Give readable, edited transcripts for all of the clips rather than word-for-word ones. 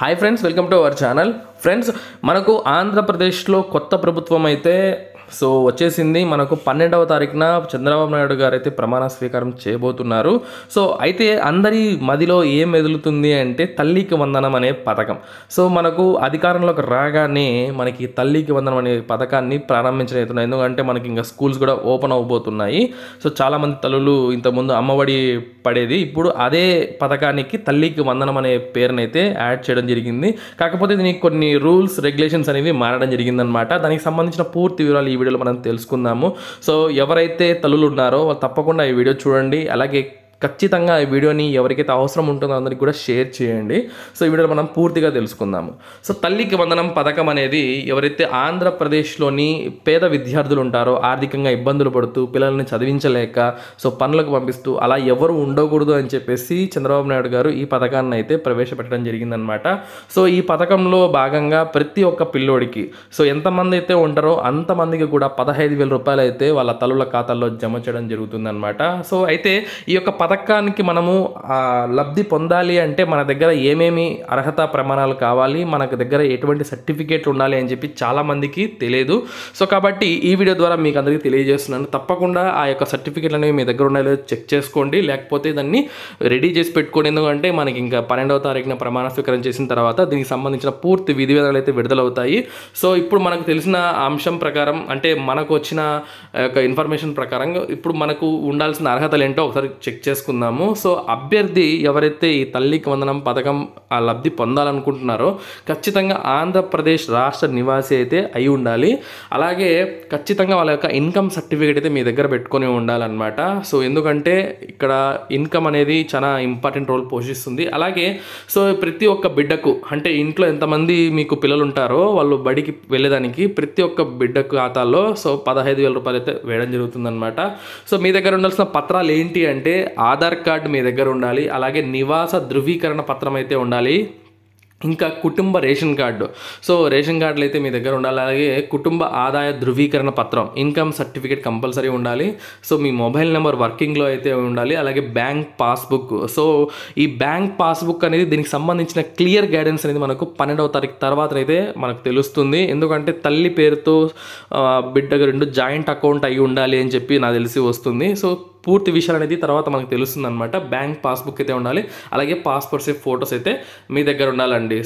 Hi friends, welcome to our channel. Friends, మనకు ఆంధ్రప్రదేశ్లో కొత్త ప్రభుత్వం అయితే వచ్చేసింది. మనకు 12వ తారీఖున చంద్రబాబు నాయుడు గారు అయితే ప్రమాణ స్వీకారం చేయబోతున్నారు. అయితే అందరి మదిలో ఏం మెదులుతుంది అంటే తల్లికి వందనం అనే పథకం. మనకు అధికారంలోకి రాగానే మనకి తల్లికి వందనం అనే పథకాన్ని ప్రారంభించబోతున్నారు. ఎందుకంటే మనకి ఇంకా స్కూల్స్ కూడా ఓపెన్ అవ్వబోతున్నాయి. చాలామంది తల్లులు ఇంతకుముందు అమ్మఒడి పడేది, ఇప్పుడు అదే పథకానికి తల్లికి వందనం అనే పేరునైతే యాడ్ చేయడం జరిగింది. కాకపోతే దీనికి కొన్ని రూల్స్ రెగ్యులేషన్స్ అనేవి మారడం జరిగిందనమాట. దానికి సంబంధించిన పూర్తి వివరాలు ఈ వీడియోలో మనం తెలుసుకుందాము. ఎవరైతే తల్లులు ఉన్నారో వాళ్ళు తప్పకుండా ఈ వీడియో చూడండి. అలాగే ఖచ్చితంగా ఈ వీడియోని ఎవరికైతే అవసరం ఉంటుందో అందరికీ కూడా షేర్ చేయండి. ఈ వీడియోలో మనం పూర్తిగా తెలుసుకుందాము. తల్లికి వందనం పథకం అనేది ఎవరైతే ఆంధ్రప్రదేశ్లోని పేద విద్యార్థులు ఉంటారో, ఆర్థికంగా ఇబ్బందులు పడుతూ పిల్లల్ని చదివించలేక పనులకు పంపిస్తూ అలా ఎవరు ఉండకూడదు అని చెప్పేసి చంద్రబాబు నాయుడు గారు ఈ పథకాన్ని అయితే ప్రవేశపెట్టడం జరిగిందనమాట. ఈ పథకంలో భాగంగా ప్రతి ఒక్క పిల్లోడికి ఎంతమంది అయితే ఉంటారో అంతమందికి కూడా 15,000 రూపాయలు అయితే వాళ్ళ తల్లుల ఖాతాల్లో జమ చేయడం జరుగుతుందన్నమాట. అయితే ఈ యొక్క పథకానికి మనము లబ్ధి పొందాలి అంటే మన దగ్గర ఏమేమి అర్హత ప్రమాణాలు కావాలి, మనకు దగ్గర ఎటువంటి సర్టిఫికేట్లు ఉండాలి అని చెప్పి చాలామందికి తెలియదు. కాబట్టి ఈ వీడియో ద్వారా మీకు అందరికీ తెలియజేస్తున్నాను. తప్పకుండా ఆ యొక్క సర్టిఫికేట్లు అనేవి మీ దగ్గర ఉన్నాయో చెక్ చేసుకోండి, లేకపోతే దాన్ని రెడీ చేసి పెట్టుకోండి. ఎందుకంటే మనకి ఇంకా 12వ తారీఖున ప్రమాణ స్వీకారం చేసిన తర్వాత దీనికి సంబంధించిన పూర్తి విధి విధానాలు అయితే విడుదలవుతాయి. ఇప్పుడు మనకు తెలిసిన అంశం ప్రకారం, అంటే మనకు వచ్చిన యొక్క ఇన్ఫర్మేషన్ ప్రకారం ఇప్పుడు మనకు ఉండాల్సిన అర్హతలు ఏంటో ఒకసారి చెక్ చేసుకుందాము. అభ్యర్థి ఎవరైతే ఈ తల్లికి వందనం పథకం ఆ లబ్ధి పొందాలనుకుంటున్నారో ఖచ్చితంగా ఆంధ్రప్రదేశ్ రాష్ట్ర నివాసి అయితే అయి ఉండాలి. అలాగే ఖచ్చితంగా వాళ్ళ యొక్క ఇన్కమ్ సర్టిఫికేట్ అయితే మీ దగ్గర పెట్టుకొని ఉండాలన్నమాట. ఎందుకంటే ఇక్కడ ఇన్కమ్ అనేది చాలా ఇంపార్టెంట్ రోల్ పోషిస్తుంది. అలాగే ప్రతి ఒక్క బిడ్డకు, అంటే ఇంట్లో ఎంతమంది మీకు పిల్లలు ఉంటారో వాళ్ళు బడికి వెళ్ళేదానికి ప్రతి ఒక్క బిడ్డకు ఖాతాల్లో 15,000 రూపాయలు అయితే వేయడం జరుగుతుందన్నమాట. మీ దగ్గర ఉండాల్సిన పత్రాలు ఏంటి అంటే ఆధార్ కార్డు మీ దగ్గర ఉండాలి, అలాగే నివాస ధృవీకరణ పత్రం అయితే ఉండాలి, ఇంకా కుటుంబ రేషన్ కార్డు. రేషన్ కార్డులు అయితే మీ దగ్గర ఉండాలి. అలాగే కుటుంబ ఆదాయ ధృవీకరణ పత్రం, ఇన్కమ్ సర్టిఫికేట్ కంపల్సరీ ఉండాలి. మీ మొబైల్ నెంబర్ వర్కింగ్లో అయితే ఉండాలి. అలాగే బ్యాంక్ పాస్బుక్. ఈ బ్యాంక్ పాస్బుక్ అనేది దీనికి సంబంధించిన క్లియర్ గైడెన్స్ అనేది మనకు 12వ తారీఖు తర్వాత అయితే మనకు తెలుస్తుంది. ఎందుకంటే తల్లి పేరుతో బిడ్డకు 2 జాయింట్ అకౌంట్ అయి ఉండాలి అని చెప్పి నాకు తెలిసి వస్తుంది. పూర్తి విషయాలు అనేది తర్వాత మనకు తెలుస్తుంది అనమాట. బ్యాంక్ పాస్బుక్ అయితే ఉండాలి, అలాగే పాస్పోర్ట్ సైజ్ ఫొటోస్ అయితే మీ దగ్గర ఉండాలండి.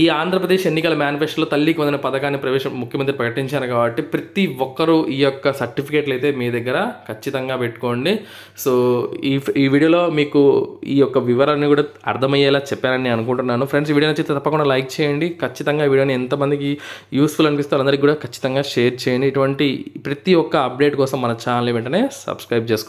ఈ ఆంధ్రప్రదేశ్ ఎన్నికల మేనిఫెస్టోలో తల్లికి వందన పథకాన్ని ముఖ్యమంత్రి ప్రకటించారు కాబట్టి ప్రతి ఒక్కరూ ఈ యొక్క సర్టిఫికేట్లు అయితే మీ దగ్గర ఖచ్చితంగా పెట్టుకోండి. ఈ వీడియోలో మీకు ఈ యొక్క వివరాన్ని కూడా అర్థమయ్యేలా చెప్పానని అనుకుంటున్నాను. ఫ్రెండ్స్, ఈ వీడియో నచ్చితే తప్పకుండా లైక్ చేయండి. ఖచ్చితంగా ఈ వీడియోని ఎంతమందికి యూస్ఫుల్ అనిపిస్తే అందరికీ కూడా ఖచ్చితంగా షేర్ చేయండి. ఇటువంటి ప్రతి ఒక్క అప్డేట్ కోసం మన ఛానల్ వెంటనే సబ్స్క్రైబ్ చేసుకోండి.